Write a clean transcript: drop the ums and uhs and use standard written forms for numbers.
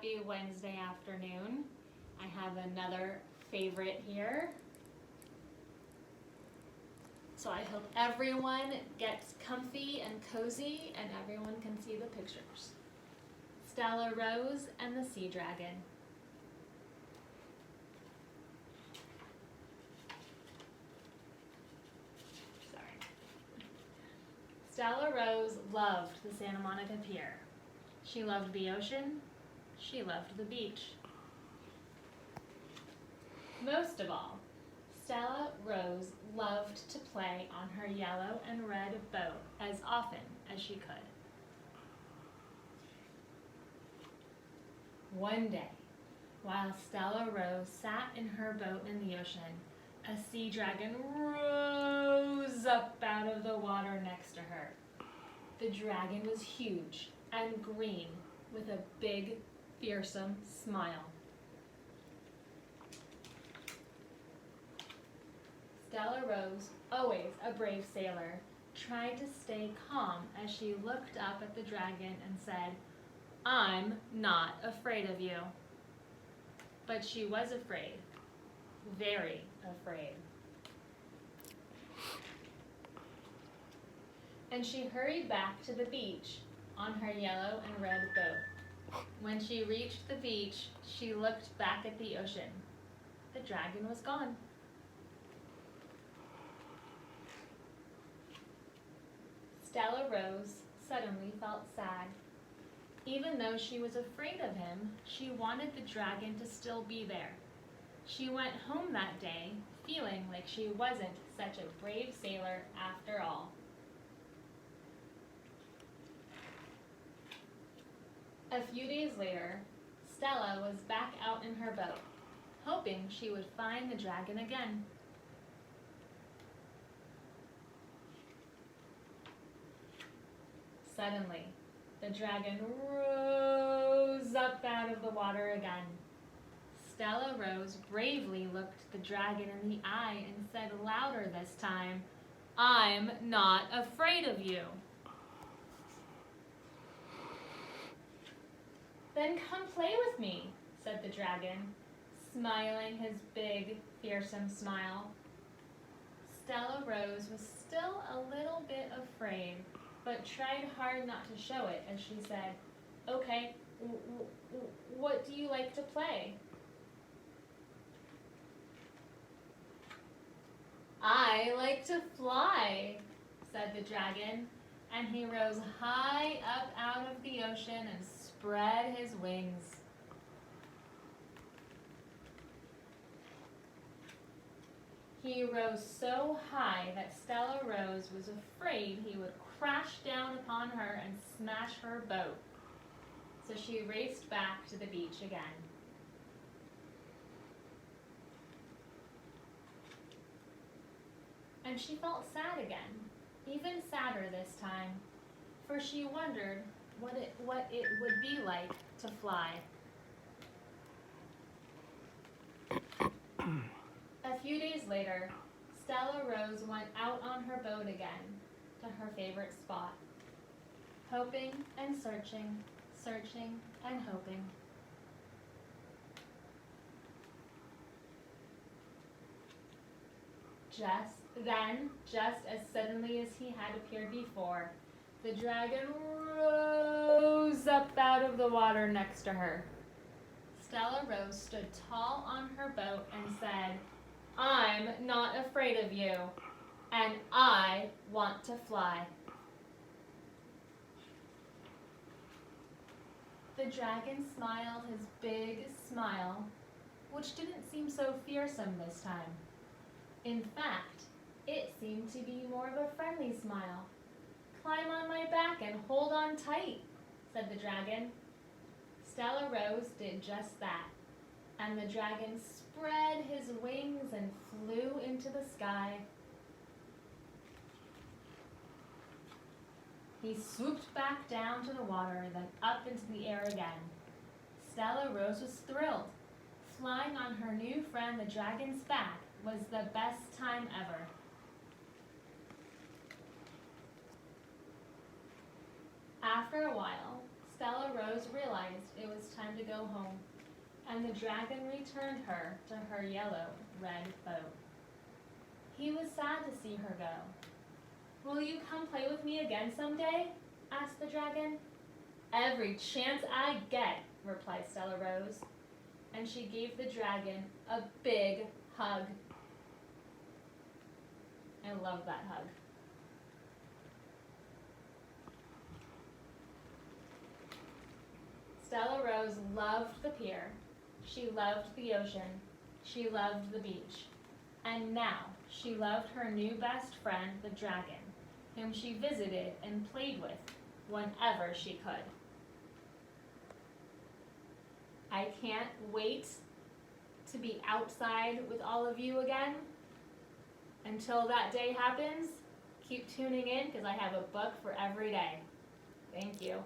happy Wednesday afternoon. I have another favorite here. So I hope everyone gets comfy and cozy and everyone can see the pictures. Stella Rose and the Sea Dragon. Sorry. Stella Rose loved the Santa Monica Pier. She loved the ocean. She loved the beach. Most of all, Stella Rose loved to play on her yellow and red boat as often as she could. One day, while Stella Rose sat in her boat in the ocean, a sea dragon rose up out of the water next to her. The dragon was huge and green with a big, fearsome smile. Stella Rose, always a brave sailor, tried to stay calm as she looked up at the dragon and said, "I'm not afraid of you." But she was afraid, very afraid. And she hurried back to the beach on her yellow and red boat. When she reached the beach, she looked back at the ocean. The dragon was gone. Stella Rose suddenly felt sad. Even though she was afraid of him, she wanted the dragon to still be there. She went home that day feeling like she wasn't such a brave sailor after all. A few days later, Stella was back out in her boat, hoping she would find the dragon again. Suddenly, the dragon rose up out of the water again. Stella Rose bravely looked the dragon in the eye and said louder this time, "I'm not afraid of you." "Then come play with me," said the dragon, smiling his big, fearsome smile. Stella Rose was still a little bit afraid, but tried hard not to show it as she said, "Okay, what do you like to play?" "I like to fly," said the dragon, and he rose high up out of the ocean and spread his wings. He rose so high that Stella Rose was afraid he would crash down upon her and smash her boat. So she raced back to the beach again. And she felt sad again, even sadder this time, for she wondered what it would be like to fly. A few days later, Stella Rose went out on her boat again to her favorite spot, hoping and searching, searching and hoping. Just as suddenly as he had appeared before, the dragon rose up out of the water next to her. Stella Rose stood tall on her boat and said, "I'm not afraid of you, and I want to fly." The dragon smiled his big smile, which didn't seem so fearsome this time. In fact, it seemed to be more of a friendly smile. "Climb on my back and hold on tight," said the dragon. Stella Rose did just that, and the dragon spread his wings and flew into the sky. He swooped back down to the water, then up into the air again. Stella Rose was thrilled. Flying on her new friend the dragon's back was the best time ever. After a while, Stella Rose Rose realized it was time to go home, and the dragon returned her to her yellow-red boat. He was sad to see her go. "Will you come play with me again someday?" asked the dragon. "Every chance I get," replied Stella Rose, and she gave the dragon a big hug. I love that hug. Stella Rose loved the pier, she loved the ocean, she loved the beach, and now she loved her new best friend, the dragon, whom she visited and played with whenever she could. I can't wait to be outside with all of you again. Until that day happens, keep tuning in because I have a book for every day. Thank you.